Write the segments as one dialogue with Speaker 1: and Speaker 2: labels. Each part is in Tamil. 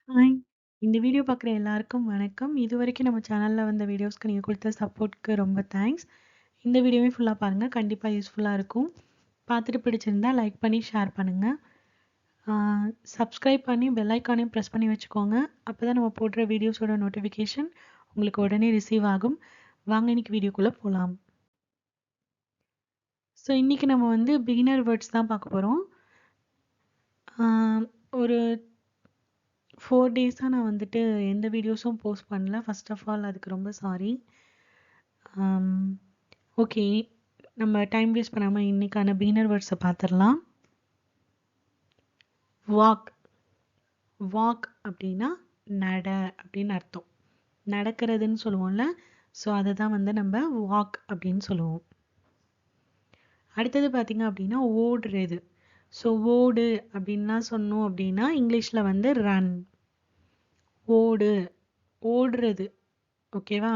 Speaker 1: ஹாய்! இந்த வீடியோ பார்க்குற எல்லாருக்கும் வணக்கம். இதுவரைக்கும் நம்ம சேனல்ல வந்த வீடியோஸ்க்கு நீங்க குடுத்த சப்போர்ட்க்கு ரொம்ப தேங்க்ஸ். இந்த வீடியோவையும் ஃபுல்லா பாருங்க. கண்டிப்பா யூஸ்ஃபுல்லா இருக்கும். பார்த்துட்டு பிடிச்சிருந்தா லைக் பண்ணி ஷேர் பண்ணுங்க. சப்ஸ்கிரைப் பண்ணி பெல் ஐகானையும் பிரஸ் பண்ணி வச்சுக்கோங்க. அப்பதான் நம்ம போடுற வீடியோஸோட நோட்டிஃபிகேஷன் உங்களுக்கு உடனே ரிசீவ் ஆகும். வாங்க இன்னைக்கு வீடியோக்குள்ள போலாம். ஸோ இன்னைக்கு நம்ம வந்து பிகினர் வேர்ட்ஸ் தான் பார்க்க போறோம். ஒரு 4 டேஸா நான் வந்துட்டு எந்த வீடியோஸும் போஸ்ட் பண்ணல. ஃபர்ஸ்ட் ஆஃப் ஆல் அதுக்கு ரொம்ப சாரி. ஓகே, நம்ம டைம் வேஸ்ட் பண்ணாம இன்னைக்கான பிகினர் வேர்ட்ஸை பார்த்துடலாம். வாக். வாக் அப்படின்னா நட அப்படின்னு அர்த்தம். நடக்கிறதுன்னு சொல்லுவோம்ல, ஸோ அதை தான் வந்து நம்ம வாக் அப்படின்னு சொல்லுவோம். அடுத்தது பார்த்தீங்க அப்படின்னா ஓடுறது. ஸோ ஓடு அப்படின்லாம் சொன்னோம் அப்படின்னா இங்கிலீஷில் வந்து ரன். ஓடு, ஓடுறது. ஓகேவா?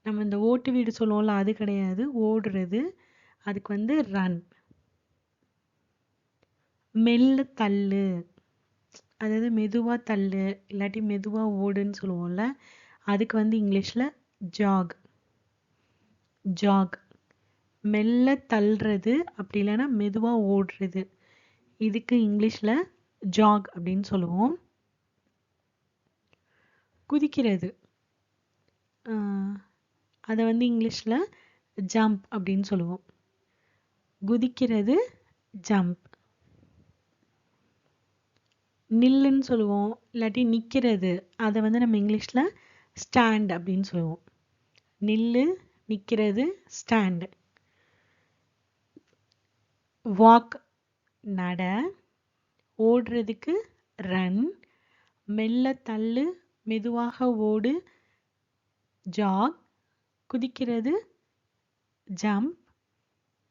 Speaker 1: நம்ம இந்த ஓட்டு வீடு சொல்லுவோம்ல, அது கிடையாது. ஓடுறது. அதுக்கு வந்து ரன். மெல்ல தள்ளு, அதாவது மெதுவா தள்ளு, இல்லாட்டி மெதுவா ஓடுன்னு சொல்லுவோம்ல, அதுக்கு வந்து இங்கிலீஷ்ல ஜாக். ஜாக். மெல்ல தள்ளுறது, அப்படி இல்லைன்னா மெதுவா ஓடுறது, இதுக்கு இங்கிலீஷ்ல ஜாக் அப்படின்னு சொல்லுவோம். குதிக்கிறது, அதை வந்து இங்கிலீஷ்ல ஜம்ப் அப்படின்னு சொல்லுவோம். குதிக்கிறது ஜம்ப். நில்லுன்னு சொல்லுவோம், இல்லாட்டி நிற்கிறது, அதை வந்து நம்ம இங்கிலீஷில் ஸ்டாண்ட் அப்படின்னு சொல்லுவோம். நில்லு, நிற்கிறது, ஸ்டாண்டு. வாக் நட, ஓடுறதுக்கு ரன், மெல்ல தள்ளு, மெதுவாக ஓடு ஜாக், குதிக்கிறது ஜம்ப்,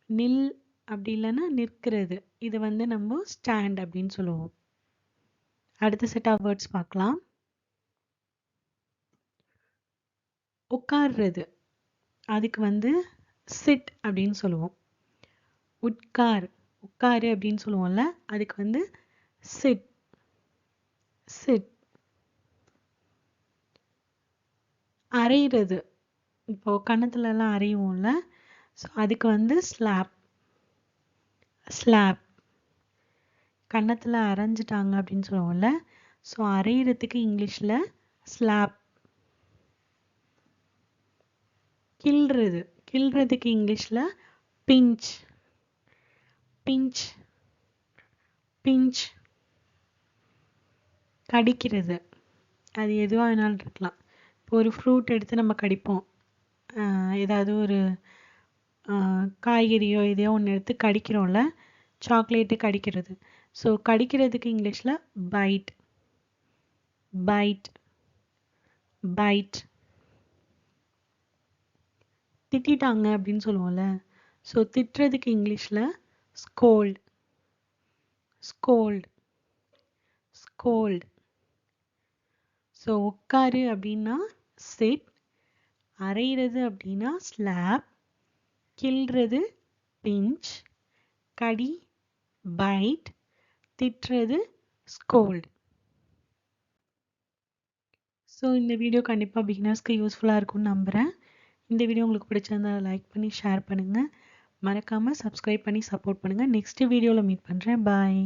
Speaker 1: நில் அப்படி இல்லைன்னா நிற்கிறது, இது வந்து நம்ம ஸ்டாண்ட் அப்படின்னு சொல்லுவோம். அடுத்த செட் ஆஃப் வேர்ட்ஸ் பார்க்கலாம். உட்கார்றது, அதுக்கு வந்து சிட் அப்படின்னு சொல்லுவோம். உட்கார், உட்காரு அப்படின்னு சொல்லுவோம்ல, அதுக்கு வந்து சிட். சிட். அரைகிறது, இப்போ கன்னத்துல எல்லாம் அரையுவோம்ல, ஸோ அதுக்கு வந்து ஸ்லாப். ஸ்லாப். கன்னத்துல அரைஞ்சிட்டாங்க அப்படின்னு சொல்லுவோம்ல, ஸோ அரைகிறதுக்கு இங்கிலீஷ்ல ஸ்லாப். கிள்றது, கிள்றதுக்கு இங்கிலீஷ்ல பிஞ்ச். பிஞ்ச். பிஞ்ச். கடிக்கிறது, அது எதுவாக வேணாலும் இருக்கலாம். இப்போ ஒரு ஃப்ரூட் எடுத்து நம்ம கடிப்போம், ஏதாவது ஒரு காய்கறியோ எதையோ ஒன்று எடுத்து கடிக்கிறோம்ல, சாக்லேட்டு கடிக்கிறது. ஸோ கடிக்கிறதுக்கு இங்கிலீஷில் பைட். பைட். பைட். திட்டாங்க அப்படின்னு சொல்லுவோம்ல, ஸோ திட்டுறதுக்கு இங்கிலீஷில் ஸ்கோல்ட். ஸ்கோல்ட். ஸ்கோல்ட். ஸோ உட்காரு அப்படின்னா சிட், அரைகிறது அப்படின்னா ஸ்லாப், கிள்றது பிஞ்ச், கடி பைட், திட்டுறது ஸ்கோல்ட். ஸோ இந்த வீடியோ கண்டிப்பாக பிகினர்ஸ்க்கு யூஸ்ஃபுல்லாக இருக்கும்னு நம்புகிறேன். இந்த வீடியோ உங்களுக்கு பிடிச்சிருந்தா லைக் பண்ணி ஷேர் பண்ணுங்கள். மறக்காமல் சப்ஸ்கிரைப் பண்ணி சப்போர்ட் பண்ணுங்கள். நெக்ஸ்ட் வீடியோவில் மீட் பண்ணுறேன். பாய்.